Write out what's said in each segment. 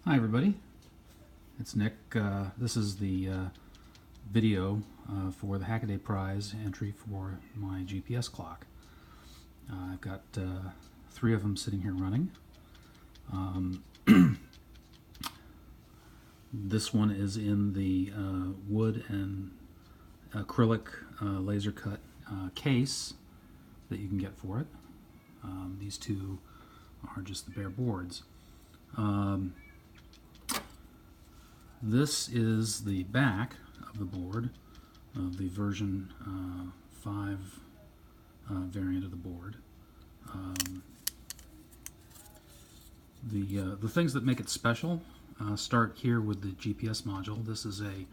Hi everybody, it's Nick. This is the video for the Hackaday Prize entry for my GPS clock. I've got 3 of them sitting here running. This one is in the wood and acrylic laser cut case that you can get for it. These 2 are just the bare boards. This is the back of the board of the version 5 variant of the board. The things that make it special start here with the GPS module. This is a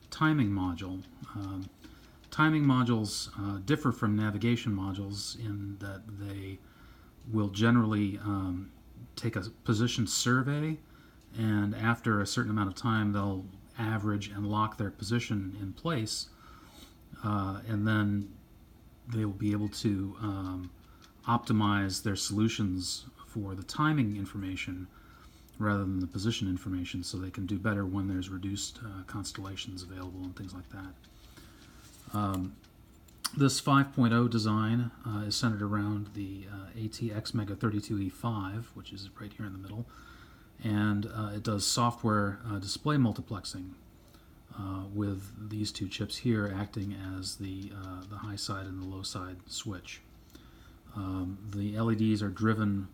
timing module. Timing modules differ from navigation modules in that they will generally take a position survey, and after a certain amount of time they'll average and lock their position in place, and then they will be able to optimize their solutions for the timing information rather than the position information, so they can do better when there's reduced constellations available and things like that. This 5.0 design is centered around the ATX Mega 32E5, which is right here in the middle, and it does software display multiplexing with these 2 chips here acting as the high side and the low side switch. The LEDs are driven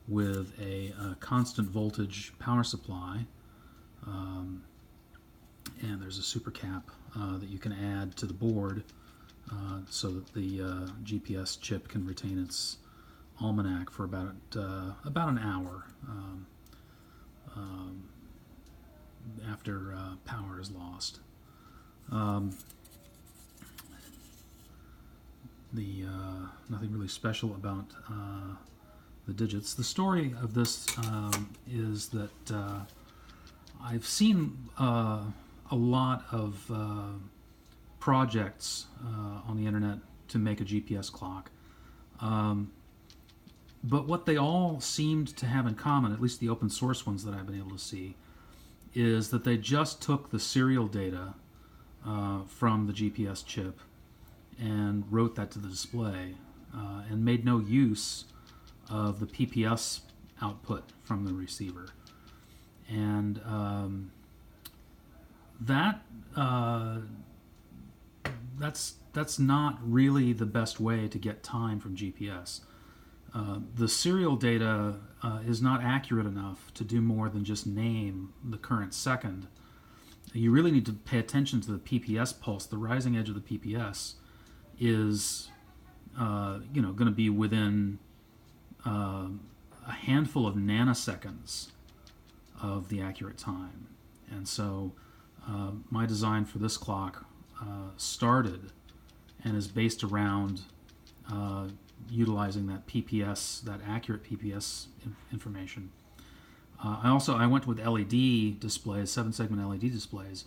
with a constant voltage power supply, and there's a super cap that you can add to the board so that the GPS chip can retain its almanac for about an hour after power is lost. Nothing really special about the digits. The story of this is that I've seen a lot of projects on the internet to make a GPS clock, but what they all seemed to have in common, at least the open source ones that I've been able to see, is that they just took the serial data from the GPS chip and wrote that to the display and made no use of the PPS output from the receiver. And that's not really the best way to get time from GPS. The serial data is not accurate enough to do more than just name the current second. You really need to pay attention to the PPS pulse. The rising edge of the PPS is going to be within a handful of nanoseconds of the accurate time. And so my design for this clock started and is based around utilizing that PPS, that accurate PPS information. I went with LED displays, 7-segment LED displays,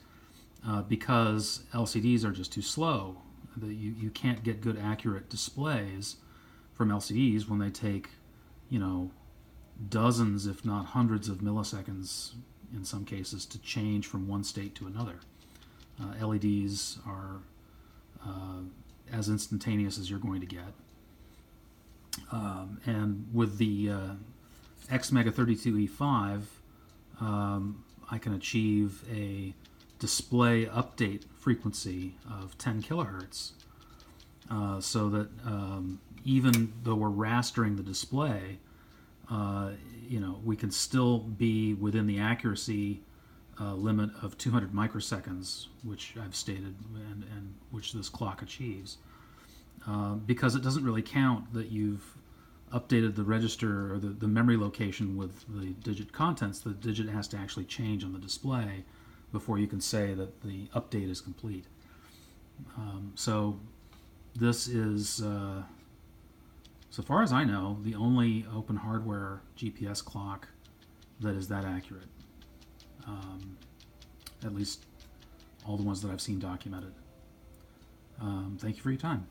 because LCDs are just too slow. You can't get good accurate displays from LCDs when they take, dozens, if not hundreds of milliseconds in some cases to change from one state to another. LEDs are as instantaneous as you're going to get. And with the X Mega 32E5, I can achieve a display update frequency of 10 kilohertz, so that even though we're rastering the display, we can still be within the accuracy limit of 200 microseconds, which I've stated, and which this clock achieves. Because it doesn't really count that you've updated the register or the memory location with the digit contents. The digit has to actually change on the display before you can say that the update is complete. So this is, so far as I know, the only open hardware GPS clock that is that accurate. At least all the ones that I've seen documented. Thank you for your time.